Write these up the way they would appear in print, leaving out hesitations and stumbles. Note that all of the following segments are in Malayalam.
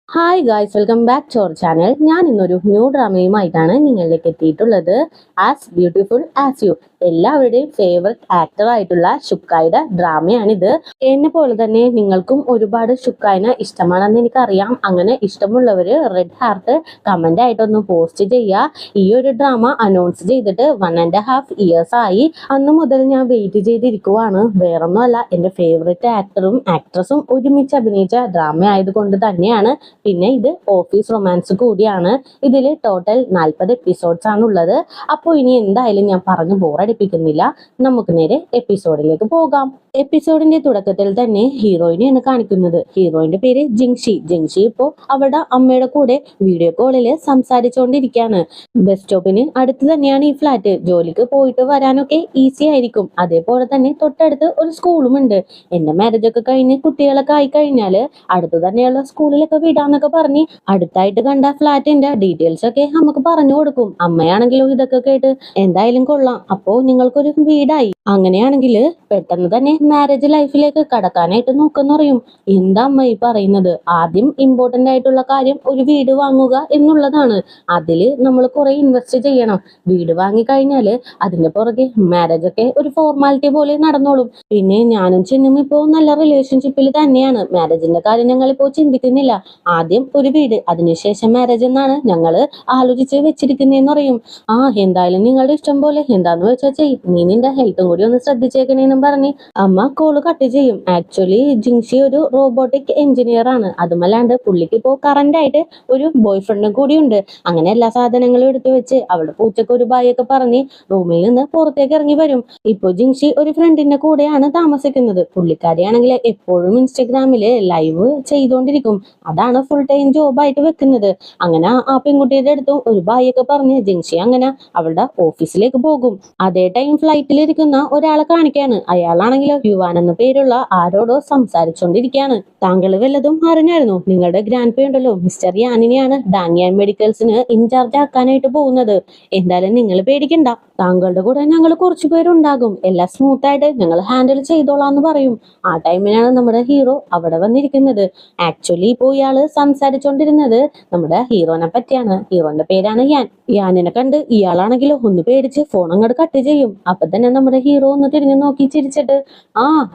Hi guys, welcome back to our channel. ഞാൻ ഇന്നൊരു ന്യൂ ഡ്രാമയുമായിട്ടാണ് നിങ്ങളിലേക്ക് എത്തിയിട്ടുള്ളത്. ആസ് ബ്യൂട്ടിഫുൾ ആസ് യു, എല്ലാവരുടെയും ഫേവററ്റ് ആക്ടർ ആയിട്ടുള്ള ഷുക്കായുടെ ഡ്രാമയാണിത്. എന്നെ പോലെ തന്നെ നിങ്ങൾക്കും ഒരുപാട് ഷുക്കായിനെ ഇഷ്ടമാണെന്ന് എനിക്കറിയാം. അങ്ങനെ ഇഷ്ടമുള്ളവര് റെഡ് ഹാർട്ട് കമന്റ് ആയിട്ടൊന്ന് പോസ്റ്റ് ചെയ്യുക. ഈ ഒരു ഡ്രാമ അനൗൺസ് ചെയ്തിട്ട് 1.5 years ആയി. അന്ന് മുതൽ ഞാൻ വെയിറ്റ് ചെയ്തിരിക്കുവാണ്. വേറൊന്നുമല്ല, എന്റെ ഫേവററ്റ് ആക്ടറും ആക്ട്രസും ഒരുമിച്ച് അഭിനയിച്ച ഡ്രാമ ആയതുകൊണ്ട് തന്നെയാണ്. പിന്നെ ഇത് ഓഫീസ് റൊമാൻസ് കൂടിയാണ്. ഇതിൽ ടോട്ടൽ 40 എപ്പിസോഡ്സ് ആണ് ഉള്ളത്. അപ്പോൾ ഇനി എന്തായാലും ഞാൻ പറഞ്ഞു ബോറടിപ്പിക്കുന്നില്ല, നമുക്ക് നേരെ എപ്പിസോഡിലേക്ക് പോകാം. എപ്പിസോഡിന്റെ തുടക്കത്തിൽ തന്നെ ഹീറോയിനെയാണ് കാണിക്കുന്നത്. ഹീറോയിന്റെ പേര് ജിങ്ഷി. ജിങ്ഷി ഇപ്പോൾ അവളുടെ അമ്മയുടെ കൂടെ വീഡിയോ കോളിൽ സംസാരിച്ചുകൊണ്ടിരിക്കുകയാണ്. ബസ് സ്റ്റോപ്പിന് അടുത്ത് തന്നെയാണ് ഈ ഫ്ലാറ്റ്. ജോലിക്ക് പോയിട്ട് വരാനൊക്കെ ഈസി ആയിരിക്കും. അതേപോലെ തന്നെ തൊട്ടടുത്ത് ഒരു സ്കൂളും ഉണ്ട്. എന്റെ മാരേജ് ഒക്കെ കഴിഞ്ഞ് കുട്ടികളൊക്കെ ആയി കഴിഞ്ഞാല് അടുത്ത് തന്നെയുള്ള സ്കൂളിലൊക്കെ വിടാന്നൊക്കെ പറഞ്ഞ് അടുത്തായിട്ട് കണ്ട ഫ്ലാറ്റിന്റെ ഡീറ്റെയിൽസ് ഒക്കെ നമുക്ക് പറഞ്ഞു കൊടുക്കും. അമ്മയാണെങ്കിലും ഇതൊക്കെ കേട്ട് എന്തായാലും കൊള്ളാം, അപ്പോ നിങ്ങൾക്കൊരു വീടായി, അങ്ങനെയാണെങ്കിൽ പെട്ടെന്ന് തന്നെ മാരേജ് ലൈഫിലേക്ക് കടക്കാനായിട്ട് നോക്കെന്ന് പറയും. എന്താ അമ്മ ഈ പറയുന്നത്? ആദ്യം ഇമ്പോർട്ടന്റ് ആയിട്ടുള്ള കാര്യം ഒരു വീട് വാങ്ങുക എന്നുള്ളതാണ്. അതില് നമ്മൾ കുറെ ഇൻവെസ്റ്റ് ചെയ്യണം. വീട് വാങ്ങിക്കഴിഞ്ഞാല് അതിന്റെ പുറകെ മാരേജ് ഒക്കെ ഒരു ഫോർമാലിറ്റി പോലെ നടന്നോളും. പിന്നെ ഞാനും ചെന്നും ഇപ്പോ നല്ല റിലേഷൻഷിപ്പിൽ തന്നെയാണ്. മാരേജിന്റെ കാര്യം ഞങ്ങൾ ഇപ്പോൾ ചിന്തിക്കുന്നില്ല. ആദ്യം ഒരു വീട്, അതിനുശേഷം മാരേജ് എന്നാണ് ഞങ്ങള് ആലോചിച്ച് വെച്ചിരിക്കുന്നതെന്ന് പറയും. എന്തായാലും നിങ്ങളുടെ ഇഷ്ടം പോലെ എന്താന്ന് വെച്ചാൽ ചെയ്യും. നീ നിന്റെ ഹെൽത്തും കൂടി ഒന്ന് ശ്രദ്ധിച്ചേക്കണേന്നും പറഞ്ഞ് അമ്മ കോള് കട്ട് ചെയ്യും. ആക്ച്വലി ജിങ്ഷി ഒരു റോബോട്ടിക് എഞ്ചിനീയർ ആണ്. അതുമല്ലാണ്ട് പുള്ളിക്ക് ഇപ്പോ കറന്റ് ആയിട്ട് ഒരു ബോയ് ഫ്രണ്ടും കൂടി ഉണ്ട്. അങ്ങനെ എല്ലാ സാധനങ്ങളും എടുത്തു വെച്ച് അവളുടെ പൂച്ചക്ക് ഒരു ബായൊക്കെ പറഞ്ഞ് റൂമിൽ നിന്ന് പുറത്തേക്ക് ഇറങ്ങി വരും. ഇപ്പൊ ജിങ്ഷി ഒരു ഫ്രണ്ടിന്റെ കൂടെയാണ് താമസിക്കുന്നത്. പുള്ളിക്കാരിയാണെങ്കിൽ എപ്പോഴും ഇൻസ്റ്റഗ്രാമില് ലൈവ് ചെയ്തുകൊണ്ടിരിക്കും. അതാണ് ഫുൾ ടൈം ജോബായിട്ട് വെക്കുന്നത്. അങ്ങനെ ആ പെൺകുട്ടിയുടെ അടുത്തും ഒരു ബായൊക്കെ പറഞ്ഞ് ജിങ്ഷി അങ്ങനെ അവളുടെ ഓഫീസിലേക്ക് പോകും. അതേ ടൈം ഫ്ലൈറ്റിൽ ഇരിക്കുന്ന ഒരാളെ കാണിക്കാണ്. അയാളാണെങ്കിലോ യുവാൻ എന്ന പേരുള്ള ആരോടോ സംസാരിച്ചുകൊണ്ടിരിക്കുകയാണ്. താങ്കൾ വല്ലതും അറിഞ്ഞായിരുന്നു? നിങ്ങളുടെ ഗ്രാൻഡ് പേ ഉണ്ടല്ലോ, മിസ്റ്റർ യാനിനെയാണ് ഡാങ്യാൻ മെഡിക്കൽസിന് ഇൻചാർജ് ആക്കാനായിട്ട് പോകുന്നത്. എന്തായാലും നിങ്ങൾ പേടിക്കണ്ട, താങ്കളുടെ കൂടെ ഞങ്ങൾ കുറച്ചു പേരുണ്ടാകും. എല്ലാം സ്മൂത്ത് ആയിട്ട് ഞങ്ങൾ ഹാൻഡിൽ ചെയ്തോളാന്ന് പറയും. ആ ടൈമിനാണ് നമ്മുടെ ഹീറോ അവിടെ വന്നിരിക്കുന്നത്. ആക്ച്വലി ഇപ്പോൾ ഇയാള് സംസാരിച്ചുകൊണ്ടിരുന്നത് നമ്മുടെ ഹീറോനെ പറ്റിയാണ്. ഹീറോന്റെ പേരാണ് യാൻ. യാനിനെ കണ്ട് ഇയാളാണെങ്കിലോ ഒന്ന് പേടിച്ച് ഫോൺ അങ്ങോട്ട് കട്ട് ചെയ്യും. അപ്പൊ തന്നെ നമ്മുടെ ഹീറോ ഒന്ന് തിരിഞ്ഞു നോക്കി ചിരിച്ചിട്ട്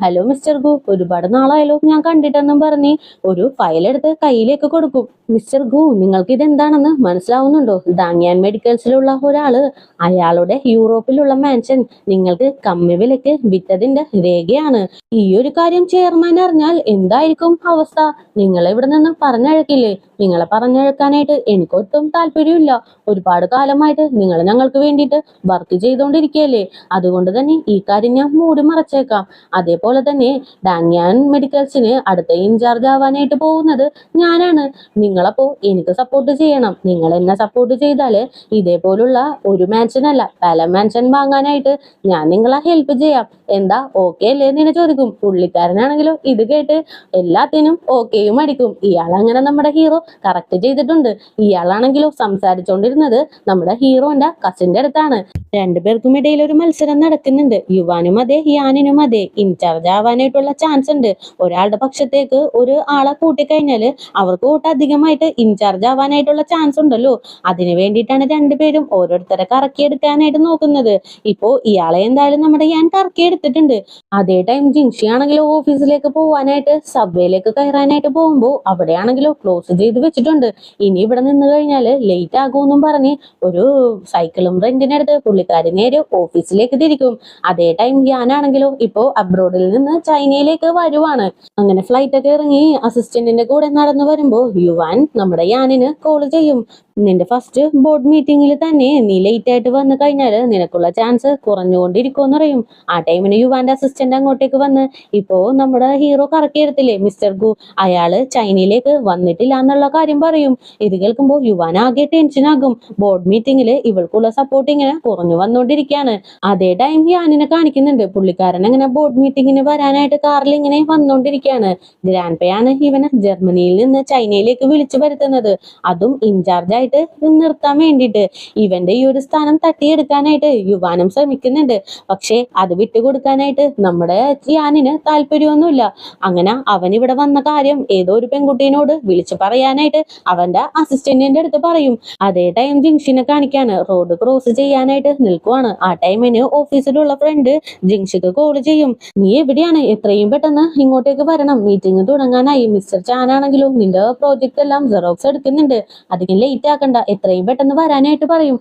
ഹലോ മിസ്റ്റർ ഗു, ഒരുപാട് നാളായാലോ ഞാൻ കണ്ടിട്ടെന്നും പറഞ്ഞ് ഒരു ഫയൽ എടുത്ത് കയ്യിലേക്ക് കൊടുക്കും. മിസ്റ്റർ ഗു, നിങ്ങൾക്ക് ഇതെന്താണെന്ന് മനസ്സിലാവുന്നുണ്ടോ? ദാങ്യാൻ മെഡിക്കൽസിലുള്ള ഒരാള് അയാളുടെ യൂറോപ്പിലുള്ള മാൻഷൻ നിങ്ങൾക്ക് കമ്മി വിലക്ക് വിറ്റതിന്റെ രേഖയാണ്. ഈ ഒരു കാര്യം ചെയർമാൻ അറിഞ്ഞാൽ എന്തായിരിക്കും അവസ്ഥ? നിങ്ങളെ ഇവിടെ നിന്ന് പറഞ്ഞഴക്കില്ലേ? നിങ്ങളെ പറഞ്ഞഴക്കാനായിട്ട് എനിക്കൊട്ടും താല്പര്യമില്ല. ഒരുപാട് കാലമായിട്ട് നിങ്ങൾ ഞങ്ങൾക്ക് വേണ്ടിയിട്ട് വർക്ക് ചെയ്തുകൊണ്ടിരിക്കുകയല്ലേ. അതുകൊണ്ട് തന്നെ ഈ കാര്യം ഞാൻ മൂടി മറച്ചേക്കാം. അതേപോലെ തന്നെ ഡാങ്യാൻ മെഡിക്കൽസിന് അടുത്ത ഇൻചാർജ് ആവാനായിട്ട് പോകുന്നത് ഞാനാണ്. നിങ്ങളപ്പോ എനിക്ക് സപ്പോർട്ട് ചെയ്യണം. നിങ്ങൾ എന്നെ സപ്പോർട്ട് ചെയ്താല് ഇതേപോലുള്ള ഒരു മാൻഷൻ അല്ല പല മാൻഷൻ വാങ്ങാനായിട്ട് ഞാൻ നിങ്ങളെ ഹെൽപ്പ് ചെയ്യാം. എന്താ ഓക്കെ അല്ലേ എന്ന് ചോദിക്കും. പുള്ളിക്കാരനാണെങ്കിലോ ഇത് കേട്ട് എല്ലാത്തിനും ഓക്കെയും അടിക്കും. ഇയാളങ്ങനെ നമ്മുടെ ഹീറോ കറക്റ്റ് ചെയ്തിട്ടുണ്ട്. ഇയാളാണെങ്കിലോ സംസാരിച്ചുകൊണ്ടിരുന്നത് നമ്മുടെ ഹീറോന്റെ കസിന്റെ അടുത്താണ്. രണ്ടുപേർക്കും ഇടയിൽ ഒരു മത്സരം നടക്കുന്നുണ്ട്. യുവാനും അതെ യാനിനും അതെ ഇൻചാർജ് ആവാനായിട്ടുള്ള ചാൻസ് ഉണ്ട്. ഒരാളുടെ പക്ഷത്തേക്ക് ഒരു ആളെ കൂട്ടിക്കഴിഞ്ഞാല് അവർക്ക് കൂട്ട് അധികമായിട്ട് ഇൻചാർജ് ആവാനായിട്ടുള്ള ചാൻസ് ഉണ്ടല്ലോ. അതിനു വേണ്ടിയിട്ടാണ് രണ്ടുപേരും ഓരോരുത്തരെ കറക്കിയെടുക്കാനായിട്ട് നോക്കുന്നത്. ഇപ്പോ ഇയാളെ എന്തായാലും നമ്മുടെ യാൻ കറക്കിയെടുത്തിട്ടുണ്ട്. അതേ ടൈം ജിങ്ഷി ആണെങ്കിലോ ഓഫീസിലേക്ക് പോവാനായിട്ട് സബ്വേയിലേക്ക് കയറാനായിട്ട് പോകുമ്പോൾ അവിടെയാണെങ്കിലോ ക്ലോസ് ചെയ്ത് വെച്ചിട്ടുണ്ട്. ഇനി ഇവിടെ നിന്ന് കഴിഞ്ഞാല് ലേറ്റ് ആകുമെന്നും പറഞ്ഞ് ഒരു സൈക്കിളും റെന്റിനെടുത്ത് പുള്ളിക്കാരി നേരെ ഓഫീസിലേക്ക് തിരിക്കും. അതേ ടൈം യാനാണെങ്കിലോ ഇപ്പോ അബ്രോഡിൽ നിന്ന് ചൈനയിലേക്ക് വരുവാണ്. അങ്ങനെ ഫ്ലൈറ്റ് ഒക്കെ ഇറങ്ങി അസിസ്റ്റന്റിന്റെ കൂടെ നടന്നു വരുമ്പോ യുവാൻ നമ്മുടെ യാനിന് കോൾ ചെയ്യും. നിന്റെ ഫസ്റ്റ് ബോർഡ് മീറ്റിംഗിൽ തന്നെ നീ ലേറ്റ് ആയിട്ട് വന്നു കഴിഞ്ഞാല് നിനക്കുള്ള ചാൻസ് കുറഞ്ഞുകൊണ്ടിരിക്കുമെന്ന് പറയും. ആ ടൈമിന് യുവാന്റെ അസിസ്റ്റന്റ് അങ്ങോട്ടേക്ക് വന്ന് ഇപ്പോ നമ്മുടെ ഹീറോ കറക്കിയെടുത്തില്ലേ മിസ്റ്റർ ഗു, അയാള് ചൈനയിലേക്ക് വന്നിട്ടില്ല എന്നുള്ള കാര്യം പറയും. ഇത് കേൾക്കുമ്പോൾ യുവാൻ ആകെ ടെൻഷനാകും. ബോർഡ് മീറ്റിംഗിൽ ഇവൾക്കുള്ള സപ്പോർട്ട് ഇങ്ങനെ കുറഞ്ഞു വന്നുകൊണ്ടിരിക്കുകയാണ്. അതേ ടൈം യാനിനെ കാണിക്കുന്നുണ്ട്. പുള്ളിക്കാരൻ അങ്ങനെ ബോർഡ് മീറ്റിങ്ങിന് വരാനായിട്ട് കാറിൽ ഇങ്ങനെ വന്നുകൊണ്ടിരിക്കുകയാണ്. ഗ്രാൻഡ് പേയാണ് ഇവനെ ജർമ്മനിയിൽ നിന്ന് ചൈനയിലേക്ക് വിളിച്ചു വരുത്തുന്നത്, അതും ഇൻചാർജ് ആയിട്ട് നിർത്താൻ വേണ്ടിയിട്ട്. ഇവന്റെ ഈ ഒരു സ്ഥാനം തട്ടിയെടുക്കാനായിട്ട് യുവാനും ശ്രമിക്കുന്നുണ്ട്. പക്ഷെ അത് വിട്ടുകൊടുക്കാനായിട്ട് നമ്മുടെ യാനിന് താല്പര്യമൊന്നുമില്ല. അങ്ങനെ അവൻ ഇവിടെ വന്ന കാര്യം ഏതോ ഒരു പെൺകുട്ടീനോട് വിളിച്ചു പറയാനായിട്ട് അവന്റെ അസിസ്റ്റന്റിന്റെ അടുത്ത് പറയും. അതേ ടൈം ജിങ്ഷിനെ കാണിക്കാണ്. റോഡ് ക്രോസ് ചെയ്യാനായിട്ട് നിൽക്കുവാണ്. ആ ടൈമിന് ഓഫീസിലുള്ള ഫ്രണ്ട് ജിങ്ഷിക്ക് കോൾ ചെയ്യും. നീ എവിടെയാണ്? എത്രയും പെട്ടെന്ന് ഇങ്ങോട്ടേക്ക് വരണം, മീറ്റിംഗ് തുടങ്ങാനായി. മിസ്റ്റർ ചാൻ ആണെങ്കിലും നിന്റെ പ്രോജക്റ്റ് എല്ലാം ജെറോക്സ് എടുക്കുന്നുണ്ട്, അധികം ലേറ്റ് ആക്കണ്ട, എത്രയും പെട്ടെന്ന് വരാനായിട്ട് പറയും.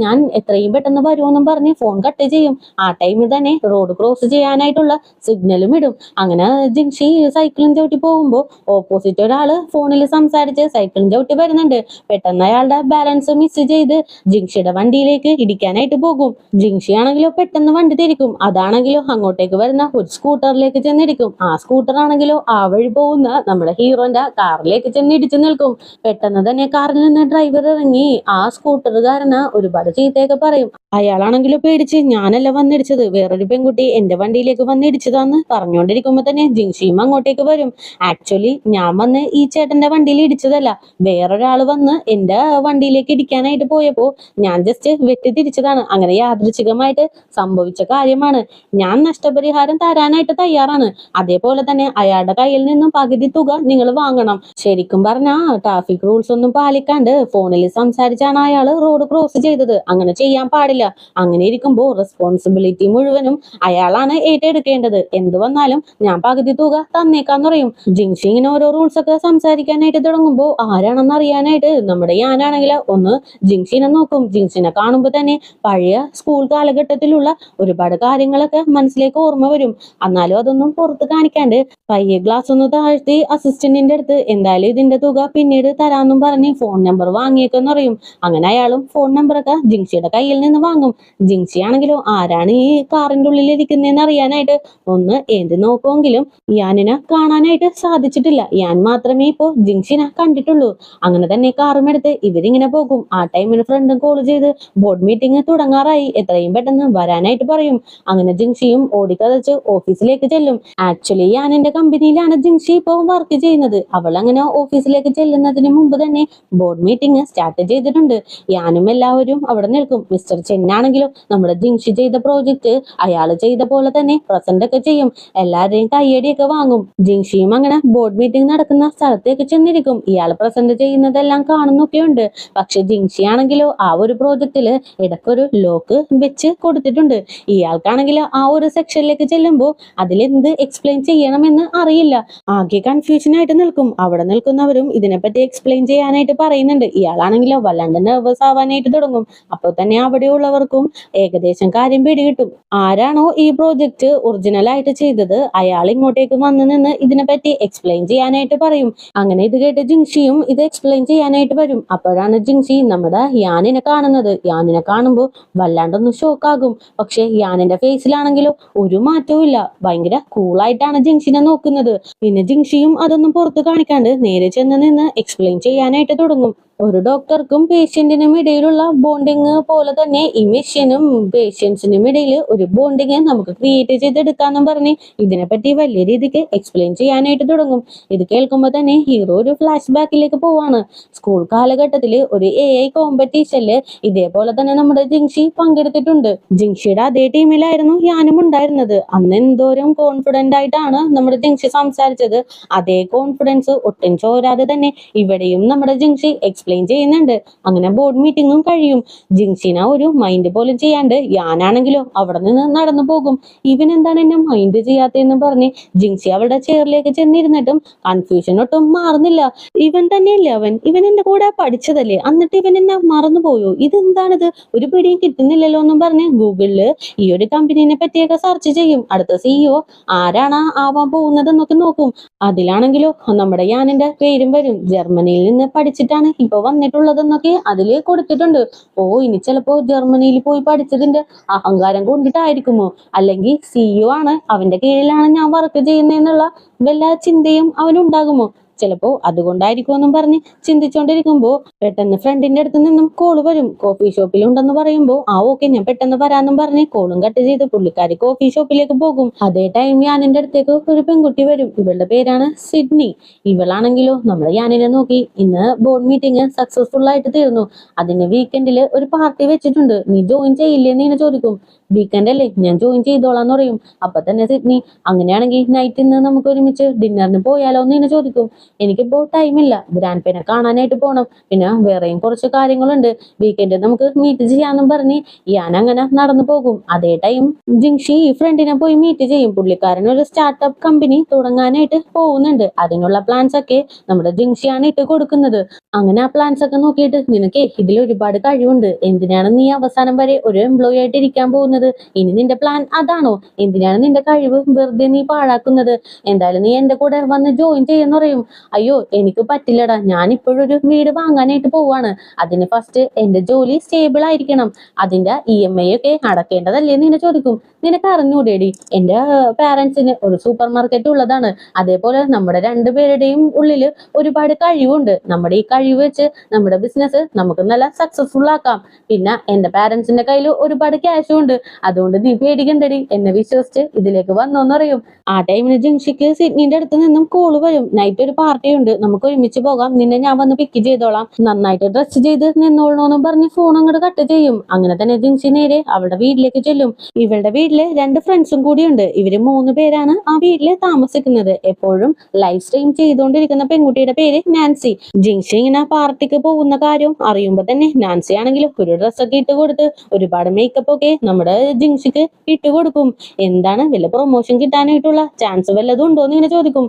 ഞാൻ എത്രയും പെട്ടെന്ന് വരുമെന്നും പറഞ്ഞ് ഫോൺ കട്ട് ചെയ്യും. ആ ടൈമിൽ തന്നെ റോഡ് ക്രോസ് ചെയ്യാനായിട്ടുള്ള സിഗ്നലും ഇടും. അങ്ങനെ ജിങ്ഷി സൈക്കിളും ചവിട്ടി പോകുമ്പോ ഓപ്പോസിറ്റ് ഒരാള് ഫോണിൽ സംസാരിച്ച് സൈക്കിളും ചവിട്ടി വരുന്നുണ്ട്. പെട്ടെന്ന് അയാളുടെ ബാലൻസ് മിസ് ചെയ്ത് ജിങ്ഷിയുടെ വണ്ടിയിലേക്ക് ഇടിക്കാനായിട്ട് പോകും. ജിങ്ഷി ആണെങ്കിലോ പെട്ടെന്ന് വണ്ടി തിരിക്കും. അതാണെങ്കിലോ അങ്ങോട്ടേക്ക് വരുന്ന ഒരു സ്കൂട്ടറിലേക്ക് ചെന്നിടിക്കും. ആ സ്കൂട്ടർ ആണെങ്കിലോ ആ വഴി പോകുന്ന നമ്മുടെ ഹീറോന്റെ കാറിലേക്ക് ചെന്നിടിച്ചു നിൽക്കും. പെട്ടെന്ന് തന്നെ കാറിൽ നിന്ന് ഡ്രൈവർ ഇറങ്ങി ആ സ്കൂട്ടറുകാരന് ഒരുപാട് ചീത്തയൊക്കെ പറയും. അയാളാണെങ്കിലോ പേടിച്ച് ഞാനല്ല വന്നിടിച്ചത്, വേറൊരു പെൺകുട്ടി എന്റെ വണ്ടിയിലേക്ക് വന്നിടിച്ചതാന്ന് പറഞ്ഞുകൊണ്ടിരിക്കുമ്പോ തന്നെ ജിങ്ഷിയും അങ്ങോട്ടേക്ക് വരും. ആക്ച്വലി ഞാൻ വന്ന് ഈ ചേട്ടന്റെ വണ്ടിയിൽ ഇടിച്ചതല്ല, വേറൊരാള് വന്ന് എന്റെ വണ്ടിയിലേക്ക് ഇടിക്കാനായിട്ട് പോയപ്പോ ഞാൻ ജസ്റ്റ് വെട്ടി തിരിച്ചതാണ്. അങ്ങനെ യാദൃച്ഛികമായിട്ട് സംഭവിച്ച കാര്യമാണ്. ഞാൻ നഷ്ടപരിഹാരം തരാനായിട്ട് തയ്യാറാണ്. അതേപോലെ തന്നെ അയാളുടെ കയ്യിൽ നിന്നും പകുതി തുക നിങ്ങൾ വാങ്ങണം. ശരിക്കും പറഞ്ഞാ ട്രാഫിക് റൂൾസ് ഒന്നും പാലിക്കാണ്ട് ഫോണിൽ സംസാരിച്ചാണ് അയാള് റോഡ് ക്രോസ് ചെയ്തത്. അങ്ങനെ ചെയ്യാൻ പാടില്ല. അങ്ങനെ ഇരിക്കുമ്പോ റെസ്പോൺസിബിലിറ്റി മുഴുവനും അയാളാണ് ഏറ്റെടുക്കേണ്ടത്. എന്ത് വന്നാലും ഞാൻ പകുതി തുക തന്നേക്കാന്ന് പറയും. ജിങ്ഷി ഇങ്ങനെ ഓരോ റൂൾസ് ഒക്കെ സംസാരിക്കാനായിട്ട് തുടങ്ങുമ്പോ ആരാണെന്ന് അറിയാനായിട്ട് നമ്മുടെ ഞാനാണെങ്കിൽ ഒന്ന് ജിങ്ഷിനെ നോക്കും. ജിങ്ഷിനെ കാണുമ്പോ തന്നെ പഴയ സ്കൂൾ കാലഘട്ടത്തിലുള്ള ഒരുപാട് കാര്യങ്ങളൊക്കെ മനസ്സിലേക്ക് ഓർമ്മ വരും. എന്നാലും അതൊന്നും പുറത്ത് കാണിക്കാണ്ട് പയ്യെ ഗ്ലാസ് ഒന്ന് താഴ്ത്തി അസിസ്റ്റന്റിന്റെ അടുത്ത് എന്തായാലും ഇതിന്റെ തുക പിന്നീട് തരാന്നും പറഞ്ഞ് ഫോൺ നമ്പർ വാങ്ങിയേക്കെന്ന് പറയും. അങ്ങനെ അയാളും ഫോൺ നമ്പറൊക്കെ ജിങ്ഷിയുടെ കയ്യിൽ നിന്ന് വാങ്ങും. ജിങ്ഷി ആണെങ്കിലോ ആരാണ് ഈ കാറിന്റെ ഉള്ളിൽ ഇരിക്കുന്നതെന്ന് അറിയാനായിട്ട് ഒന്ന് എന്ത് നോക്കുമെങ്കിലും യാനിനെ കാണാനായിട്ട് സാധിച്ചിട്ടില്ല. യാൻ മാത്രമേ ഇപ്പോ ജിങ്ഷിനെ കണ്ടിട്ടുള്ളൂ. അങ്ങനെ തന്നെ കാറും എടുത്ത് ഇവരിങ്ങനെ പോകും. ആ ടൈമിന് ഫ്രണ്ടും കോൾ ചെയ്ത് ബോർഡ് മീറ്റിംഗ് തുടങ്ങാറായി, എത്രയും പെട്ടെന്ന് വരാനായിട്ട് പറയും. അങ്ങനെ ജിങ്ഷിയും ഓടിക്കതച്ച് ഓഫീസിലേക്ക് ചെല്ലും. ആക്ച്വലി യാനിന്റെ കമ്പനിയിലാണ് ജിങ്ഷി ഇപ്പോൾ വർക്ക് ചെയ്യുന്നത്. അവൾ അങ്ങനെ ഓഫീസിലേക്ക് ചെല്ലുന്നതിന് മുമ്പ് തന്നെ ബോർഡ് മീറ്റിംഗ് സ്റ്റാർട്ട് ചെയ്തിട്ടുണ്ട്. യാനും എല്ലാവരും അവിടെ നിൽക്കും. മിസ്റ്റർ ചെന്നാണെങ്കിലും നമ്മുടെ ജിങ്ഷി ചെയ്ത പ്രോജക്റ്റ് അയാൾ ചെയ്ത പോലെ തന്നെ പ്രസന്റ് ഒക്കെ ചെയ്യും. എല്ലാവരെയും കയ്യടിയൊക്കെ വാങ്ങും. ജിങ്ഷിയും അങ്ങനെ ബോർഡ് മീറ്റിംഗ് നടക്കുന്ന സ്ഥലത്തേക്ക് ചെന്നിരിക്കും. ഇയാൾ പ്രസന്റ് ചെയ്യുന്നതെല്ലാം കാണുന്നൊക്കെയുണ്ട്. പക്ഷെ ജിങ്ഷി ആണെങ്കിലോ ആ ഒരു പ്രോജക്റ്റില് ഇടയ്ക്കൊരു ലോക്ക് വെച്ച് കൊടുത്തിട്ടുണ്ട്. ഇയാൾക്കാണെങ്കിൽ ആ ഒരു സെക്ഷനിലേക്ക് ചെല്ലുമ്പോൾ അതിലെന്ത് എക്സ്പ്ലെയിൻ ചെയ്യണമെന്ന് അറിയില്ല. ആകെ കൺഫ്യൂഷൻ ആയിട്ട് നിൽക്കും. അവിടെ നിൽക്കുന്നവരും ഇതിനെപ്പറ്റി എക്സ്പ്ലെയിൻ ചെയ്യാനായിട്ട് പറയുന്നുണ്ട്. ഇയാളാണെങ്കിലോ വല്ലാണ്ട് നെർവസ് ആവാനായിട്ട് തുടങ്ങും. അപ്പോൾ തന്നെ അവിടെയുള്ളവർക്കും ഏകദേശം കാര്യം പിടികിട്ടും. ആരാണോ ഈ പ്രോജക്റ്റ് ഒറിജിനൽ ആയിട്ട് ചെയ്തത് അയാൾ ഇങ്ങോട്ടേക്ക് വന്നു നിന്ന് ഇതിനെപ്പറ്റി എക്സ്പ്ലെയിൻ ചെയ്യാനായിട്ട് പറയും. അങ്ങനെ ഇത് കേട്ട് ജിങ്ഷിയും ഇത് എക്സ്പ്ലെയിൻ ചെയ്യാനായിട്ട് വരും. അപ്പോഴാണ് ജിങ്ഷി നമ്മുടെ യാനിനെ കാണുന്നത്. യാനിനെ കാണുമ്പോൾ വല്ലാണ്ടൊന്ന് ഷോക്കാകും. പക്ഷെ യാനിന്റെ ഫേസിലാണെങ്കിലോ ഒരു മാറ്റവും ഇല്ല. ഭയങ്കര കൂളായിട്ടാണ് ജിങ്ഷിനെ നോക്കുന്നത്. പിന്നെ ജിങ്ഷിയും അതൊന്നും പുറത്ത് കാണിക്കാണ്ട് നേരെ ചെന്ന് നിന്ന് എക്സ്പ്ലെയിൻ ചെയ്യാനായിട്ട് തുടങ്ങും. ഒരു ഡോക്ടർക്കും പേഷ്യന്റിനും ഇടയിലുള്ള ബോണ്ടിങ് പോലെ തന്നെ ഈ മെഷീനും പേഷ്യൻസിനും ഇടയിൽ ഒരു ബോണ്ടിങ് നമുക്ക് ക്രിയേറ്റ് ചെയ്തെടുക്കാന്നും പറഞ്ഞ് ഇതിനെപ്പറ്റി വലിയ രീതിക്ക് എക്സ്പ്ലെയിൻ ചെയ്യാനായിട്ട് തുടങ്ങും. ഇത് കേൾക്കുമ്പോൾ തന്നെ ഹീറോ ഒരു ഫ്ലാഷ് ബാക്കിലേക്ക് പോവാണ്. സ്കൂൾ കാലഘട്ടത്തിൽ ഒരു AI കോമ്പറ്റീഷനില് ഇതേപോലെ തന്നെ നമ്മുടെ ജിങ്ഷി പങ്കെടുത്തിട്ടുണ്ട്. ജിങ്ഷിയുടെ അതേ ടീമിലായിരുന്നു ഞാനും ഉണ്ടായിരുന്നത്. അന്ന് എന്തോരം കോൺഫിഡന്റ് ആയിട്ടാണ് നമ്മുടെ ജിങ്ഷി സംസാരിച്ചത്. അതേ കോൺഫിഡൻസ് ഒട്ടും ചോരാതെ തന്നെ ഇവിടെയും നമ്മുടെ ജിങ്ഷി എക്സ്പ്ലെയിൻ ചെയ്യുന്നുണ്ട്. അങ്ങനെ ബോർഡ് മീറ്റിംഗും കഴിയും. ജിങ്ഷിനെ ഒരു മൈൻഡ് പോലും ചെയ്യാണ്ട് ഞാനാണെങ്കിലോ അവിടെ നിന്ന് നടന്നു പോകും. ഇവൻ എന്താണ് എന്നെ മൈൻഡ് ചെയ്യാത്തതെന്ന് പറഞ്ഞ് ജിങ്ഷി അവളുടെ ചെയറിലേക്ക് ചെന്നിരുന്നിട്ടും കൺഫ്യൂഷൻ ഒട്ടും മാറുന്നില്ല. ഇവൻ തന്നെയല്ലേ ഇവൻ എന്റെ കൂടെ പഠിച്ചതല്ലേ, എന്നിട്ട് ഇവൻ എന്നെ മറന്നുപോയോ, ഇതെന്താണിത്, ഒരു പിടിയും കിട്ടുന്നില്ലല്ലോ എന്നും പറഞ്ഞ് ഗൂഗിളില് ഈ ഒരു കമ്പനീനെ പറ്റിയൊക്കെ സെർച്ച് ചെയ്യും. അടുത്ത CEO ആരാണ് ആവാൻ പോകുന്നത് എന്നൊക്കെ നോക്കും. അതിലാണെങ്കിലോ നമ്മുടെ യാനിന്റെ പേരും വരും. ജർമ്മനിയിൽ നിന്ന് പഠിച്ചിട്ടാണ് ഇപ്പൊ വന്നിട്ടുള്ളതെന്നൊക്കെ അതില് കൊടുത്തിട്ടുണ്ട്. ഇനി ചിലപ്പോ ജർമ്മനിയിൽ പോയി പഠിച്ചതിന്റെ അഹങ്കാരം കൊണ്ടിട്ടായിരിക്കുമോ, അല്ലെങ്കിൽ CEO ആണ് അവന്റെ കീഴിലാണ് ഞാൻ വർക്ക് ചെയ്യുന്നതെന്നുള്ള വല്ല ചിന്തയും അവനുണ്ടാകുമോ. ചിലപ്പോ അതുകൊണ്ടായിരിക്കും എന്നും പറഞ്ഞ് ചിന്തിച്ചോണ്ടിരിക്കുമ്പോ പെട്ടെന്ന് ഫ്രണ്ടിന്റെ അടുത്ത് നിന്നും കോള് വരും. കോഫി ഷോപ്പിലുണ്ടെന്ന് പറയുമ്പോ ഓക്കെ ഞാൻ പെട്ടെന്ന് വരാന്നും പറഞ്ഞ് കോളും കട്ട് ചെയ്ത് പുള്ളിക്കാരി കോഫി ഷോപ്പിലേക്ക് പോകും. അതേ ടൈം യാനിന്റെ അടുത്തേക്ക് ഒരു പെൺകുട്ടി വരും. ഇവളുടെ പേരാണ് സിഡ്നി. ഇവളാണെങ്കിലോ നമ്മുടെ യാനിനെ നോക്കി, ഇന്ന് ബോർഡ് മീറ്റിംഗ് സക്സസ്ഫുൾ ആയിട്ട് തീർന്നു, അതിന് വീക്കെൻഡില് ഒരു പാർട്ടി വെച്ചിട്ടുണ്ട്, നീ ജോയിൻ ചെയ്യില്ലേന്ന് ഇങ്ങനെ ചോദിക്കും. വീക്കെൻഡ് അല്ലേ, ഞാൻ ജോയിൻ ചെയ്തോളാന്ന് പറയും. അപ്പൊ തന്നെ സിഡ്നി, അങ്ങനെയാണെങ്കിൽ നൈറ്റ് ഇന്ന് നമുക്ക് ഒരുമിച്ച് ഡിന്നറിന് പോയാലോ എന്ന് ഇങ്ങനെ ചോദിക്കും. എനിക്കിപ്പോ ടൈമില്ല, ഗ്രാൻഡ് പേനെ കാണാനായിട്ട് പോണം, പിന്നെ വേറെയും കുറച്ച് കാര്യങ്ങളുണ്ട്, വീക്കെൻഡ് നമുക്ക് മീറ്റ് ചെയ്യാന്നും പറഞ്ഞ് ഞാൻ അങ്ങനെ നടന്നു പോകും. അതേ ടൈം ജിങ്ഷി ഫ്രണ്ടിനെ പോയി മീറ്റ് ചെയ്യും. പുള്ളിക്കാരൻ ഒരു സ്റ്റാർട്ടപ്പ് കമ്പനി തുടങ്ങാനായിട്ട് പോകുന്നുണ്ട്. അതിനുള്ള പ്ലാൻസ് ഒക്കെ നമ്മുടെ ജിങ്ഷിയാണ് ഇട്ട് കൊടുക്കുന്നത്. അങ്ങനെ ആ പ്ലാൻസ് ഒക്കെ നോക്കിയിട്ട്, നിനക്ക് ഇതിൽ ഒരുപാട് കഴിവുണ്ട്, എന്തിനാണ് നീ അവസാനം വരെ ഒരു എംപ്ലോയി ആയിട്ട് ഇരിക്കാൻ പോകുന്നത്? ഇനി നിന്റെ പ്ലാൻ അതാണോ? എന്തിനാണ് നിന്റെ കഴിവ് വെറുതെ നീ പാഴാക്കുന്നത്? എന്തായാലും നീ എന്റെ കൂടെ വന്ന് ജോയിൻ ചെയ്യാന്ന് പറയും. അയ്യോ എനിക്ക് പറ്റില്ലടാ, ഞാൻ ഇപ്പോഴൊരു വീട് വാങ്ങാനായിട്ട് പോവാണ്, അതിന് ഫസ്റ്റ് എന്റെ ജോലി സ്റ്റേബിൾ ആയിരിക്കണം, അതിന്റെ EMI ഒക്കെ അടക്കേണ്ടതല്ലേ എന്ന് ചോദിക്കും. നിനക്ക് അറിഞ്ഞൂടേടി, എന്റെ പാരന്റ്സിന് ഒരു സൂപ്പർ മാർക്കറ്റ് ഉള്ളതാണ്, അതേപോലെ നമ്മുടെ രണ്ടുപേരുടെയും ഉള്ളിൽ ഒരുപാട് കഴിവുണ്ട്, നമ്മുടെ ഈ കഴിവ് വെച്ച് നമ്മുടെ ബിസിനസ് നമുക്ക് നല്ല സക്സസ്ഫുൾ ആക്കാം, പിന്നെ എന്റെ പാരന്റ്സിന്റെ കയ്യിൽ ഒരുപാട് ക്യാഷും ഉണ്ട്, അതുകൊണ്ട് നീ പേടിക്കണ്ടടി, എന്നെ വിശ്വസിച്ച് ഇതിലേക്ക് വന്നോന്ന് പറയും. ആ ടൈമിന് ജിങ്ഷിക്ക് സിഡ്നിന്റെ അടുത്ത് നിന്നും കോള് വരും. നൈറ്റ് ഒരു പാർട്ടി ഉണ്ട്, നമുക്ക് ഒരുമിച്ച് പോകാം, നിന്നെ ഞാൻ വന്ന് പിക്ക് ചെയ്തോളാം, നന്നായിട്ട് ഡ്രസ് ചെയ്ത് നിന്നോളണോന്നും പറഞ്ഞ് ഫോൺ അങ്ങോട്ട് കട്ട് ചെയ്യും. അങ്ങനെ തന്നെ ജിങ്ഷി നേരെ അവളുടെ വീട്ടിലേക്ക് ചെല്ലും. ഇവളുടെ വീട്ടില് 2 ഫ്രണ്ട്സും കൂടിയുണ്ട്. ഇവര് 3 പേരാണ് ആ വീട്ടില് താമസിക്കുന്നത്. എപ്പോഴും ലൈവ് സ്ട്രീം ചെയ്തുകൊണ്ടിരിക്കുന്ന പെൺകുട്ടിയുടെ പേര് നാൻസി. ജിങ്ഷി ഇങ്ങനെ പാർട്ടിക്ക് പോകുന്ന കാര്യം അറിയുമ്പോ തന്നെ നാൻസി ആണെങ്കിൽ ഒരു ഡ്രസ്സൊക്കെ ഇട്ട് കൊടുത്ത് ഒരുപാട് മേക്കപ്പ് ഒക്കെ നമ്മുടെ ജിങ്ഷിക്ക് ഇട്ട് കൊടുക്കും. എന്താണ് വല്ല പ്രൊമോഷൻ കിട്ടാനായിട്ടുള്ള ചാൻസ് വല്ലതും ഉണ്ടോന്ന് ഇങ്ങനെ ചോദിക്കും.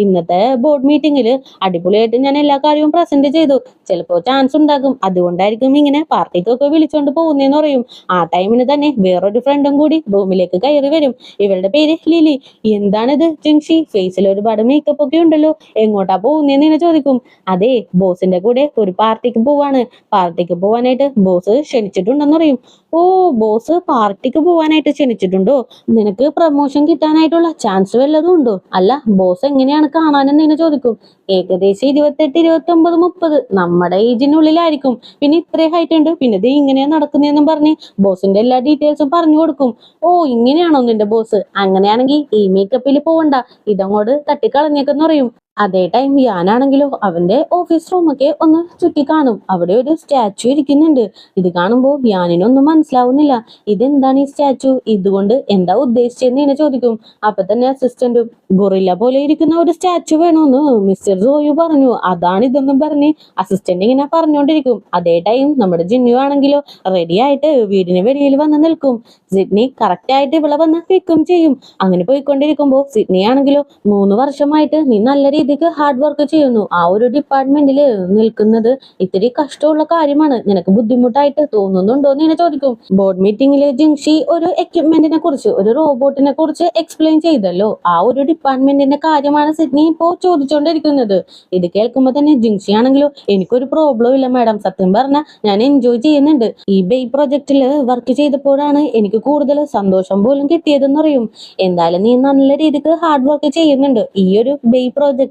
ഇന്നത്തെ ബോർഡ് മീറ്റിംഗില് അടിപൊളിയായിട്ട് ഞാൻ എല്ലാ കാര്യവും പ്രസന്റ് ചെയ്തു, ചിലപ്പോ ചാൻസ് ഉണ്ടാകും, അതുകൊണ്ടായിരിക്കും ഇങ്ങനെ പാർട്ടിക്കൊക്കെ വിളിച്ചോണ്ട് പോകുന്നേന്ന് പറയും. ആ ടൈമിന് തന്നെ വേറൊരു ഫ്രണ്ടും കൂടി റൂമിലേക്ക് കയറി വരും. ഇവളുടെ പേര് ലിലി. എന്താണിത് ജിങ്ഷി, ഫേസിൽ ഒരുപാട് മേക്കപ്പ് ഒക്കെ ഉണ്ടല്ലോ, എങ്ങോട്ടാ പോകുന്നേന്ന് ഇങ്ങനെ ചോദിക്കും. അതെ, ബോസിന്റെ കൂടെ ഒരു പാർട്ടിക്ക് പോവാണ്, പാർട്ടിക്ക് പോവാനായിട്ട് ബോസ് ക്ഷണിച്ചിട്ടുണ്ടെന്ന് പറയും. ഓ, ബോസ് പാർട്ടിക്ക് പോവാനായിട്ട് ക്ഷണിച്ചിട്ടുണ്ടോ? നിനക്ക് പ്രമോഷൻ കിട്ടാനായിട്ടുള്ള ചാൻസ് വല്ലതും ഉണ്ടോ? അല്ല, ബോസ് എങ്ങനെയാണ് കാണാനെന്ന് ഇങ്ങനെ ചോദിക്കും. ഏകദേശം 28, 29, 30 നമ്മുടെ ഏജിനുള്ളിലായിരിക്കും, പിന്നെ ഇത്രയും ഹൈറ്റ് ഉണ്ട്, പിന്നെ ഇത് ഇങ്ങനെയാ നടക്കുന്നതെന്നും പറഞ്ഞ് ബോസിന്റെ എല്ലാ ഡീറ്റെയിൽസും പറഞ്ഞു കൊടുക്കും. ഓ, ഇങ്ങനെയാണോ നിന്റെ ബോസ്? അങ്ങനെയാണെങ്കിൽ ഈ മേക്കപ്പിൽ പോവണ്ട, ഇതങ്ങോട്ട് തട്ടിക്കളഞ്ഞേക്കെന്ന് പറയും. അതേ ടൈം ഞാനാണെങ്കിലോ അവന്റെ ഓഫീസ് റൂമൊക്കെ ഒന്ന് ചുറ്റി കാണും. അവിടെ ഒരു സ്റ്റാച്ചു ഇരിക്കുന്നുണ്ട്. ഇത് കാണുമ്പോൾ ഞാനിനൊന്നും മനസ്സിലാവുന്നില്ല. ഇതെന്താണ് ഈ സ്റ്റാച്ചു, ഇതുകൊണ്ട് എന്താ ഉദ്ദേശിച്ചെന്ന് ഇങ്ങനെ ചോദിക്കും. അപ്പൊ തന്നെ അസിസ്റ്റന്റും, ഗൊറില്ല പോലെ ഇരിക്കുന്ന ഒരു സ്റ്റാച്ചു വേണമെന്ന് മിസ്റ്റർ ജോയു പറഞ്ഞു, അതാണ് ഇതെന്നും പറഞ്ഞ് അസിസ്റ്റന്റ് ഇങ്ങനെ പറഞ്ഞുകൊണ്ടിരിക്കും. അതേ ടൈം നമ്മുടെ ജിന്നു ആണെങ്കിലോ റെഡി ആയിട്ട് വീടിന് വെളിയിൽ വന്ന് നിൽക്കും. സിഡ്നി കറക്റ്റ് ആയിട്ട് ഇവിടെ വന്ന് പിക്കും ചെയ്യും. അങ്ങനെ പോയിക്കൊണ്ടിരിക്കുമ്പോ സിഡ്നി ആണെങ്കിലോ 3 വർഷമായിട്ട് നീ നല്ല രീതിക്ക് ഹാർഡ് വർക്ക് ചെയ്യുന്നു, ആ ഒരു ഡിപ്പാർട്ട്മെന്റില് നിൽക്കുന്നത് ഇത്തിരി കഷ്ടമുള്ള കാര്യമാണ്, നിനക്ക് ബുദ്ധിമുട്ടായിട്ട് തോന്നുന്നുണ്ടോ എന്ന് ഇങ്ങനെ ചോദിക്കും. ബോർഡ് മീറ്റിംഗില് ജിങ്ഷി ഒരു എക്യുപ്മെന്റിനെ കുറിച്ച്, ഒരു റോബോട്ടിനെ കുറിച്ച് എക്സ്പ്ലെയിൻ ചെയ്തല്ലോ, ആ ഒരു ഡിപ്പാർട്ട്മെന്റിന്റെ കാര്യമാണ് സിഡ്നി ഇപ്പോ ചോദിച്ചുകൊണ്ടിരിക്കുന്നത്. ഇത് കേൾക്കുമ്പോ തന്നെ ജിങ്ഷി ആണെങ്കിലോ, എനിക്കൊരു പ്രോബ്ലം ഇല്ല മാഡം, സത്യം പറഞ്ഞാൽ ഞാൻ എൻജോയ് ചെയ്യുന്നുണ്ട്, ഈ ബേയ് പ്രൊജക്റ്റില് വർക്ക് ചെയ്തപ്പോഴാണ് എനിക്ക് കൂടുതൽ സന്തോഷം പോലും കിട്ടിയതെന്ന് പറയും. എന്തായാലും നീ നല്ല രീതിക്ക് ഹാർഡ് വർക്ക് ചെയ്യുന്നുണ്ട്, ഈ ഒരു ബേയ് പ്രൊജക്ട്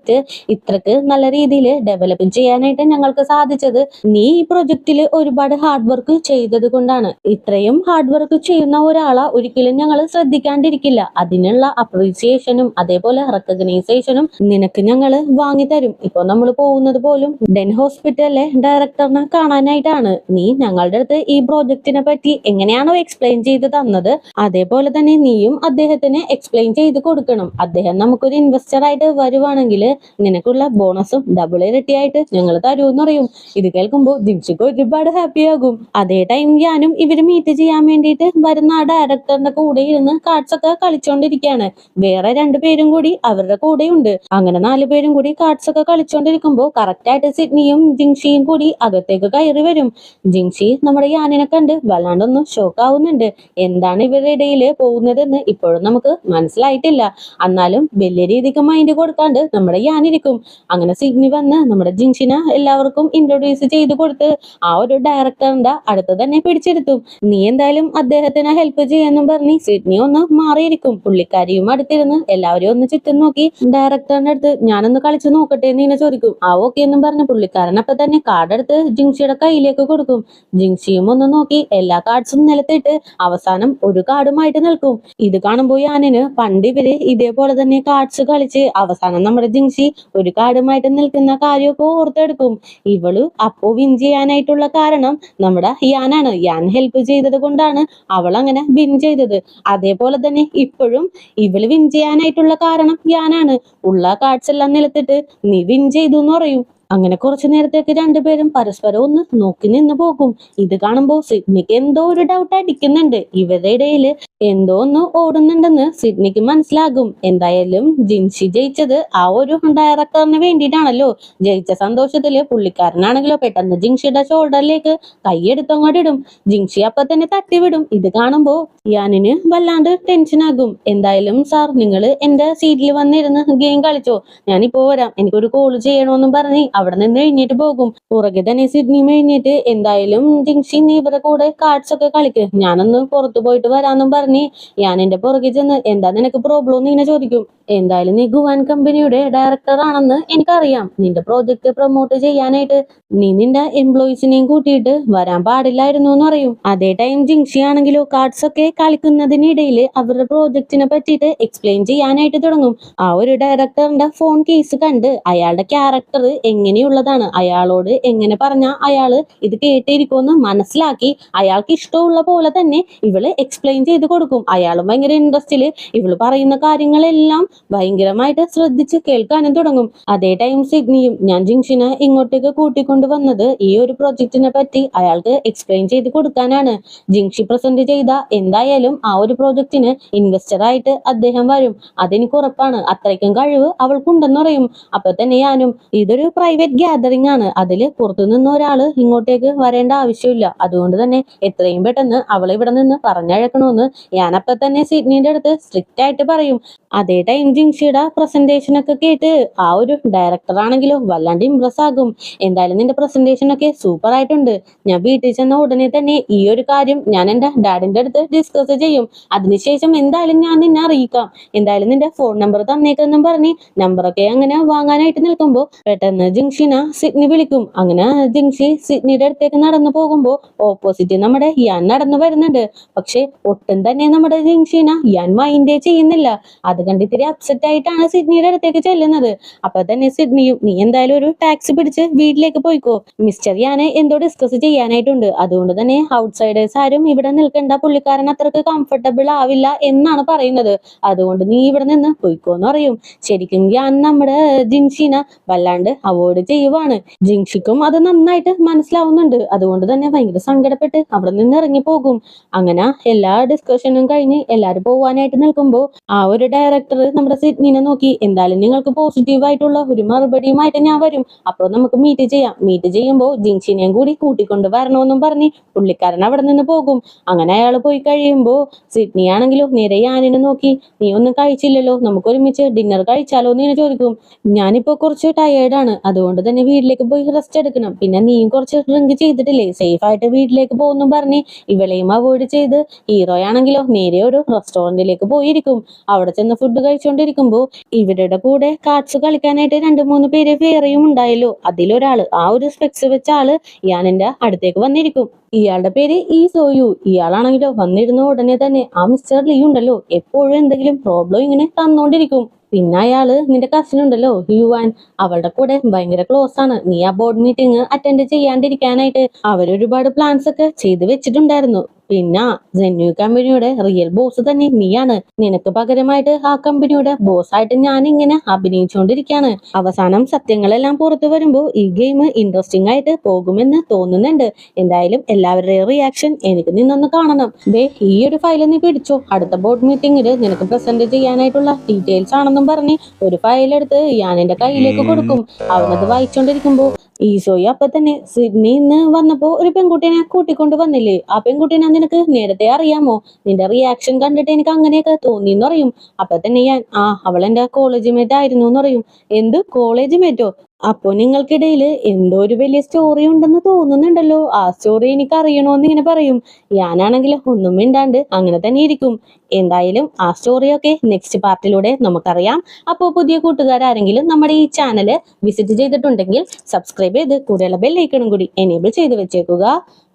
ഇത്രക്ക് നല്ല രീതിയിൽ ഡെവലപ്പ് ചെയ്യാനായിട്ട് ഞങ്ങൾക്ക് സാധിച്ചത് നീ ഈ പ്രൊജക്റ്റിൽ ഒരുപാട് ഹാർഡ് വർക്ക് ചെയ്തത് കൊണ്ടാണ്. ഇത്രയും ഹാർഡ് വർക്ക് ചെയ്യുന്ന ഒരാളെ ഒരിക്കലും ഞങ്ങൾ ശ്രദ്ധിക്കാണ്ടിരിക്കില്ല, അതിനുള്ള അപ്രീസിയേഷനും അതേപോലെ റെക്കഗ്നൈസേഷനും നിനക്ക് ഞങ്ങൾ വാങ്ങിത്തരും. ഇപ്പൊ നമ്മൾ പോകുന്നത് പോലും ഡെൻ ഹോസ്പിറ്റലിലെ ഡയറക്ടറിനെ കാണാനായിട്ടാണ്. നീ ഞങ്ങളുടെ അടുത്ത് ഈ പ്രോജക്റ്റിനെ പറ്റി എങ്ങനെയാണോ എക്സ്പ്ലെയിൻ ചെയ്ത് തന്നത്, അതേപോലെ തന്നെ നീയും അദ്ദേഹത്തിന് എക്സ്പ്ലെയിൻ ചെയ്ത് കൊടുക്കണം. അദ്ദേഹം നമുക്കൊരു ഇൻവെസ്റ്റർ ആയിട്ട് വരുവാണെങ്കിൽ നിനക്കുള്ള ബോണസും ഡബിൾ ഇരട്ടിയായിട്ട് ഞങ്ങൾ തരുമെന്ന് പറയും. ഇത് കേൾക്കുമ്പോൾ ജിങ്ഷിക്ക് ഒരുപാട് ഹാപ്പി ആകും. അതേ ടൈം ഞാനും ഇവര് മീറ്റ് ചെയ്യാൻ വേണ്ടിയിട്ട് വരുന്ന ആ ഡയറക്ടറിന്റെ കൂടെ ഇരുന്ന് കാർഡ്സ് ഒക്കെ കളിച്ചോണ്ടിരിക്കുകയാണ്. വേറെ 2 പേരും കൂടി അവരുടെ കൂടെ ഉണ്ട്. അങ്ങനെ 4 പേരും കൂടി കാർഡ്സ് ഒക്കെ കളിച്ചോണ്ടിരിക്കുമ്പോൾ കറക്റ്റ് ആയിട്ട് സിഡ്നിയും ജിങ്ഷിയും കൂടി അകത്തേക്ക് കയറി വരും. ജിങ്ഷി നമ്മുടെ യാനിനെ കണ്ട് വല്ലാണ്ടൊന്ന് ഷോക്ക് ആവുന്നുണ്ട്. എന്താണ് ഇവരുടെ ഇടയിൽ പോകുന്നതെന്ന് ഇപ്പോഴും നമുക്ക് മനസ്സിലായിട്ടില്ല. എന്നാലും വലിയ രീതിക്ക് മൈൻഡ് കൊടുക്കാണ്ട് നമ്മുടെ അവിടെ ഞാനിരിക്കും. അങ്ങനെ സിഡ്നി വന്ന് നമ്മുടെ ജിൻഷിനെ എല്ലാവർക്കും ഇൻട്രൊഡ്യൂസ് ചെയ്ത് കൊടുത്ത് ആ ഒരു ഡയറക്ടറിന്റെ അടുത്ത് തന്നെ പിടിച്ചെടുത്തു. നീ എന്തായാലും അദ്ദേഹത്തിന് ഹെൽപ്പ് ചെയ്യാന്നും പറഞ്ഞ് സിഡ്നി ഒന്ന് മാറിയിരിക്കും. പുള്ളിക്കാരിയും അടുത്തിരുന്ന് എല്ലാവരെയും ഒന്ന് ചുറ്റും നോക്കി ഡയറക്ടറിന്റെ അടുത്ത് ഞാനൊന്ന് കളിച്ചു നോക്കട്ടെ എന്ന് ഇങ്ങനെ ചോദിക്കും. ആ ഓക്കെ എന്നും പറഞ്ഞ് പുള്ളിക്കാരൻ അപ്പൊ തന്നെ കാർഡ് എടുത്ത് ജിൻഷിയുടെ കയ്യിലേക്ക് കൊടുക്കും. ജിൻഷിയും ഒന്ന് നോക്കി എല്ലാ കാർഡ്സും നിലത്തിട്ട് അവസാനം ഒരു കാർഡുമായിട്ട് നിൽക്കും. ഇത് കാണുമ്പോൾ ഞാനിന് പണ്ട് ഇവര് ഇതേപോലെ തന്നെ കാർഡ്സ് കളിച്ച് അവസാനം നമ്മുടെ ജിൻഷി ഒരു കാർഡുമായിട്ട് നിൽക്കുന്ന കാര്യമൊക്കെ ഓർത്തെടുക്കും. ഇവള് അപ്പോ വിൻ ചെയ്യാനായിട്ടുള്ള കാരണം നമ്മുടെ യാനാണ്. യാൻ ഹെൽപ്പ് ചെയ്തത് കൊണ്ടാണ് അവൾ അങ്ങനെ വിൻ ചെയ്തത്. അതേപോലെ തന്നെ ഇപ്പോഴും ഇവള് വിൻ ചെയ്യാനായിട്ടുള്ള കാരണം യാനാണ്. ഉള്ള കാർഡ്സ് എല്ലാം നിലത്തിട്ട് നീ വിൻ ചെയ്തു എന്ന് പറയും. അങ്ങനെ കുറച്ചു നേരത്തേക്ക് രണ്ടുപേരും പരസ്പരം ഒന്ന് നോക്കി നിന്ന് പോകും. ഇത് കാണുമ്പോൾ സിഡ്നിക്ക് എന്തോ ഒരു ഡൗട്ട് അടിക്കുന്നുണ്ട്. ഇവരുടെ ഇടയിൽ എന്തോ ഒന്ന് ഓടുന്നുണ്ടെന്ന് സിഡ്നിക്ക് മനസ്സിലാകും. എന്തായാലും ജിൻഷി ജയിച്ചത് ആ ഒരു ഡയറക്ടറിന് വേണ്ടിയിട്ടാണല്ലോ. ജയിച്ച സന്തോഷത്തില് പുള്ളിക്കാരനാണെങ്കിലോ പെട്ടെന്ന് ജിൻഷിയുടെ ഷോൾഡറിലേക്ക് കൈയെടുത്ത് അങ്ങോട്ടിടും. ജിൻഷി അപ്പൊ തന്നെ തട്ടിവിടും. ഇത് കാണുമ്പോ യാനിന് വല്ലാണ്ട് ടെൻഷൻ ആകും. എന്തായാലും സാർ നിങ്ങൾ എന്റെ സീറ്റിൽ വന്നിരുന്ന് ഗെയിം കളിച്ചോ, ഞാനിപ്പോ വരാം, എനിക്കൊരു കോള് ചെയ്യണോന്നും പറഞ്ഞ് അവിടെ നിന്ന് എഴുന്നേറ്റ് പോകും. പുറകെ തന്നെ സിഡ്നി എഴുന്നേറ്റ് എന്തായാലും ജിൻഷി നീ ഇവരുടെ കൂടെ കാർഡ്സ് ഒക്കെ കളിക്ക്, ഞാനൊന്ന് പുറത്തു പോയിട്ട് വരാന്നും പറഞ്ഞ് ഞാൻ എന്റെ പുറകെ ചെന്ന് എന്താ നിനക്ക് പ്രോബ്ലം എന്ന് ഇങ്ങനെ ചോദിക്കും. എന്തായാലും നീ ഗുവാൻ കമ്പനിയുടെ ഡയറക്ടർ ആണെന്ന് എനിക്കറിയാം. നിന്റെ പ്രോജക്റ്റ് പ്രൊമോട്ട് ചെയ്യാനായിട്ട് നീ നിന്റെ എംപ്ലോയീസിനെയും കൂട്ടിയിട്ട് വരാൻ പാടില്ലായിരുന്നു എന്ന് പറയും. അതേ ടൈം ജിൻഷി ആണെങ്കിലോ കാർഡ്സ് ഒക്കെ കളിക്കുന്നതിനിടയിൽ അവരുടെ പ്രോജക്റ്റിനെ പറ്റിയിട്ട് എക്സ്പ്ലെയിൻ ചെയ്യാനായിട്ട് തുടങ്ങും. ആ ഒരു ഡയറക്ടറിന്റെ ഫോൺ കേസ് കണ്ട് അയാളുടെ ക്യാരക്ടർ എങ്ങനെയുള്ളതാണ്, അയാളോട് എങ്ങനെ പറഞ്ഞാൽ അയാള് ഇത് കേട്ടിരിക്കുമെന്ന് മനസ്സിലാക്കി അയാൾക്ക് ഇഷ്ടമുള്ള പോലെ തന്നെ ഇവള് എക്സ്പ്ലെയിൻ ചെയ്ത് കൊടുക്കും. അയാളും ഭയങ്കര ഇൻട്രസ്റ്റില് ഇവള് പറയുന്ന കാര്യങ്ങളെല്ലാം ഭയങ്കരമായിട്ട് ശ്രദ്ധിച്ച് കേൾക്കാനും തുടങ്ങും. അതേ ടൈം സിഡ്നിയും ഞാൻ ജിൻഷിനെ ഇങ്ങോട്ടേക്ക് കൂട്ടിക്കൊണ്ട് വന്നത് ഈ ഒരു പ്രൊജക്റ്റിനെ പറ്റി അയാൾക്ക് എക്സ്പ്ലെയിൻ ചെയ്ത് കൊടുക്കാനാണ്. ജിൻഷി പ്രസന്റ് ചെയ്ത എന്തായാലും ആ ഒരു പ്രൊജക്റ്റിന് ഇൻവെസ്റ്റർ ആയിട്ട് അദ്ദേഹം വരും, അതെനിക്ക് ഉറപ്പാണ്, അത്രയ്ക്കും കഴിവ് അവൾക്കുണ്ടെന്ന് പറയും. അപ്പൊ തന്നെ ഞാനും ഇതൊരു പ്രൈവറ്റ് ഗ്യാതറിംഗ് ആണ്, അതില് പുറത്തുനിന്ന് ഒരാള് ഇങ്ങോട്ടേക്ക് വരേണ്ട ആവശ്യമില്ല, അതുകൊണ്ട് തന്നെ എത്രയും പെട്ടെന്ന് അവളെ ഇവിടെ നിന്ന് പറഞ്ഞഴക്കണമെന്ന് ഞാനപ്പൊ തന്നെ സിഡ്നിന്റെ അടുത്ത് സ്ട്രിക്റ്റ് ആയിട്ട് പറയും. അതേ ടൈം ജിൻഷിയുടെ പ്രസന്റേഷൻ ഒക്കെ കേട്ട് ആ ഒരു ഡയറക്ടർ ആണെങ്കിലോ വല്ലാണ്ട് ഇംപ്രസ് ആകും. എന്തായാലും നിന്റെ പ്രസന്റേഷൻ ഒക്കെ സൂപ്പർ ആയിട്ടുണ്ട്, ഞാൻ വീട്ടിൽ ചെന്ന ഉടനെ തന്നെ ഈ ഒരു കാര്യം ഞാൻ എന്റെ ഡാഡിന്റെ അടുത്ത് ഡിസ്കസ് ചെയ്യും, അതിനുശേഷം എന്തായാലും ഞാൻ നിന്നെ അറിയിക്കാം, എന്തായാലും നിന്റെ ഫോൺ നമ്പർ തന്നേക്കെന്നും പറഞ്ഞ് നമ്പറൊക്കെ അങ്ങനെ വാങ്ങാനായിട്ട് നിൽക്കുമ്പോ പെട്ടെന്ന് ജിൻഷിനെ സിഡ്നി വിളിക്കും. അങ്ങനെ ജിൻഷി സിഡ്നിയുടെ അടുത്തേക്ക് നടന്നു പോകുമ്പോ ഓപ്പോസിറ്റ് നമ്മുടെ യാൻ നടന്നു വരുന്നുണ്ട്. പക്ഷെ ഒട്ടും തന്നെ നമ്മുടെ ജിൻഷിനെ യാൻ മൈൻഡേ ചെയ്യുന്നില്ല. അത് കണ്ട് ഇത്തിരി അപ്സെറ്റ് ആയിട്ടാണ് സിഡ്നിയുടെ അടുത്തേക്ക് ചെല്ലുന്നത്. അപ്പൊ തന്നെ സിഡ്നിയും നീ എന്തായാലും ഒരു ടാക്സി പിടിച്ച് വീട്ടിലേക്ക് പോയിക്കോ, മിസ്റ്റർ യാനെ എന്തോ ഡിസ്കസ് ചെയ്യാനായിട്ടുണ്ട്, അതുകൊണ്ട് തന്നെ ഔട്ട്സൈഡേഴ്സ് ആരും ഇവിടെ നിൽക്കേണ്ട, പുള്ളിക്കാരൻ അത്രക്ക് കംഫർട്ടബിൾ ആവില്ല എന്നാണ് പറയുന്നത്, അതുകൊണ്ട് നീ ഇവിടെ നിന്ന് പോയിക്കോന്ന് പറയും. ശരിക്കും യാൻ നമ്മുടെ ജിൻഷിനെ വല്ലാണ്ട് അവോയ്ഡ് ചെയ്യുവാണ്. ജിൻഷിക്കും അത് നന്നായിട്ട് മനസ്സിലാവുന്നുണ്ട്. അതുകൊണ്ട് തന്നെ ഭയങ്കര സങ്കടപ്പെട്ട് അവിടെ നിന്ന് ഇറങ്ങി പോകും. അങ്ങനെ എല്ലാ ഡിസ്കഷനും കഴിഞ്ഞ് എല്ലാരും പോവാനായിട്ട് നിൽക്കുമ്പോ ആ ഒരു ഡയറക്ടർ നമ്മുടെ സിഡ്നിനെ നോക്കി എന്തായാലും നിങ്ങൾക്ക് പോസിറ്റീവ് ആയിട്ടുള്ള ഒരു മറുപടിയുമായിട്ട് ഞാൻ വരും, അപ്പോൾ നമുക്ക് മീറ്റ് ചെയ്യാം, മീറ്റ് ചെയ്യുമ്പോൾ ജിൻഷിനെയും കൂടി കൂട്ടിക്കൊണ്ട് വരണമെന്നും പറഞ്ഞ് പുള്ളിക്കാരൻ അവിടെ നിന്ന് പോകും. അങ്ങനെ അയാൾ പോയി കഴിയുമ്പോ സിഡ്നി ആണെങ്കിലോ നേരെ യാനിനെ നോക്കി നീ ഒന്നും കഴിച്ചില്ലല്ലോ, നമുക്ക് ഒരുമിച്ച് ഡിന്നർ കഴിച്ചാലോ എന്ന് ചോദിക്കും. ഞാനിപ്പോ കുറച്ച് ടയേർഡാണ്, അതുകൊണ്ട് തന്നെ വീട്ടിലേക്ക് പോയി റെസ്റ്റ് എടുക്കണം, പിന്നെ നീയും കുറച്ച് ഡ്രിങ്ക് ചെയ്തിട്ടില്ലേ, സേഫ് ആയിട്ട് വീട്ടിലേക്ക് പോകുന്നു പറഞ്ഞ് ഇവളെയും അവോയ്ഡ് ചെയ്ത് ഹീറോ ആണെങ്കിലോ നേരെ ഒരു റെസ്റ്റോറന്റിലേക്ക് പോയിരിക്കും. അവിടെ ചെന്ന് ഫുഡ് കഴിച്ചുകൊണ്ടിരിക്കുമ്പോ ഇവരുടെ കൂടെ കാർഡ്സ് കളിക്കാനായിട്ട് 2-3 പേര് വേറെയും ഉണ്ടായല്ലോ. അതിലൊരാള് ആ ഒരു സ്പെക്സ് വെച്ച ആള് യാനിന്റെ അടുത്തേക്ക് വന്നിരിക്കും. ഇയാളുടെ പേര് ഈ സോയു. ഇയാളാണെങ്കിലോ വന്നിരുന്ന ഉടനെ തന്നെ ആ മിസ്റ്റർ ലീ ഉണ്ടല്ലോ എപ്പോഴും എന്തെങ്കിലും പ്രോബ്ലം ഇങ്ങനെ തന്നോണ്ടിരിക്കും. പിന്നെ അയാള് നിന്റെ കസിൻ ഉണ്ടല്ലോ യുവാൻ, അവളുടെ കൂടെ ഭയങ്കര ക്ലോസ് ആണ്. നീ ആ ബോർഡ് മീറ്റിംഗ് അറ്റൻഡ് ചെയ്യാണ്ടിരിക്കാനായിട്ട് അവരൊരുപാട് പ്ലാൻസ് ഒക്കെ ചെയ്ത് വെച്ചിട്ടുണ്ടായിരുന്നു. പിന്നെ ജെന്യു കമ്പനിയുടെ റിയൽ ബോസ് തന്നെ നീയാണ്, നിനക്ക് പകരമായിട്ട് ആ കമ്പനിയുടെ ബോസ് ആയിട്ട് ഞാൻ ഇങ്ങനെ അഭിനയിച്ചുകൊണ്ടിരിക്കുകയാണ്. അവസാനം സത്യങ്ങളെല്ലാം പുറത്തു വരുമ്പോ ഈ ഗെയിം ഇൻട്രസ്റ്റിംഗ് ആയിട്ട് പോകുമെന്ന് തോന്നുന്നുണ്ട്. എന്തായാലും എല്ലാവരുടെയും റിയാക്ഷൻ എനിക്ക് നിന്നൊന്ന് കാണണം. ദേ ഈ ഒരു ഫയൽ നീ പിടിച്ചോ, അടുത്ത ബോർഡ് മീറ്റിംഗില് നിനക്ക് പ്രസന്റ് ചെയ്യാനായിട്ടുള്ള ഡീറ്റെയിൽസ് ആണെന്നും പറഞ്ഞ് ഒരു ഫയൽ എടുത്ത് ഞാൻ എന്റെ കയ്യിലേക്ക് കൊടുക്കും. അവനത് വായിച്ചോണ്ടിരിക്കുമ്പോ ഈസോയി അപ്പൊ തന്നെ സിഡ്നി ഇന്ന് വന്നപ്പോ ഒരു പെൺകുട്ടീനെ കൂട്ടിക്കൊണ്ട് വന്നില്ലേ, ആ പെൺകുട്ടീനെ നിനക്ക് നേരത്തെ അറിയാമോ? നിന്റെ റിയാക്ഷൻ കണ്ടിട്ട് എനിക്ക് അങ്ങനെയൊക്കെ തോന്നി എന്ന് പറയും. അപ്പൊ തന്നെ ഞാൻ അവൾ എന്റെ കോളേജ് മേറ്റ് ആയിരുന്നു എന്ന് പറയും. എന്ത് കോളേജ് മേറ്റോ? അപ്പൊ നിങ്ങൾക്കിടയിൽ എന്തോ ഒരു വലിയ സ്റ്റോറി ഉണ്ടെന്ന് തോന്നുന്നുണ്ടല്ലോ. ആ സ്റ്റോറി എനിക്ക് അറിയണോന്ന് ഇങ്ങനെ പറയും. ഞാനാണെങ്കിൽ ഒന്നും മിണ്ടാണ്ട് അങ്ങനെ തന്നെ ഇരിക്കും. എന്തായാലും ആ സ്റ്റോറിയൊക്കെ നെക്സ്റ്റ് പാർട്ടിലൂടെ നമുക്കറിയാം. അപ്പോൾ പുതിയ കൂട്ടുകാരെങ്കിലും നമ്മുടെ ഈ ചാനൽ വിസിറ്റ് ചെയ്തിട്ടുണ്ടെങ്കിൽ സബ്സ്ക്രൈബ് ചെയ്ത് കൂടെയുള്ള ബെല്ലൈക്കണും കൂടി എനേബിൾ ചെയ്ത് വെച്ചേക്കുക.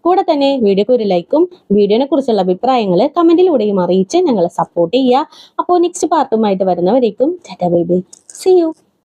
കൂടെ തന്നെ വീഡിയോക്ക് ഒരു ലൈക്കും വീഡിയോനെ കുറിച്ചുള്ള അഭിപ്രായങ്ങൾ കമന്റിലൂടെയും അറിയിച്ച് ഞങ്ങളെ സപ്പോർട്ട് ചെയ്യുക. അപ്പോൾ നെക്സ്റ്റ് പാർട്ടുമായിട്ട് വരുന്നവരേക്കും tata bye bye. See U.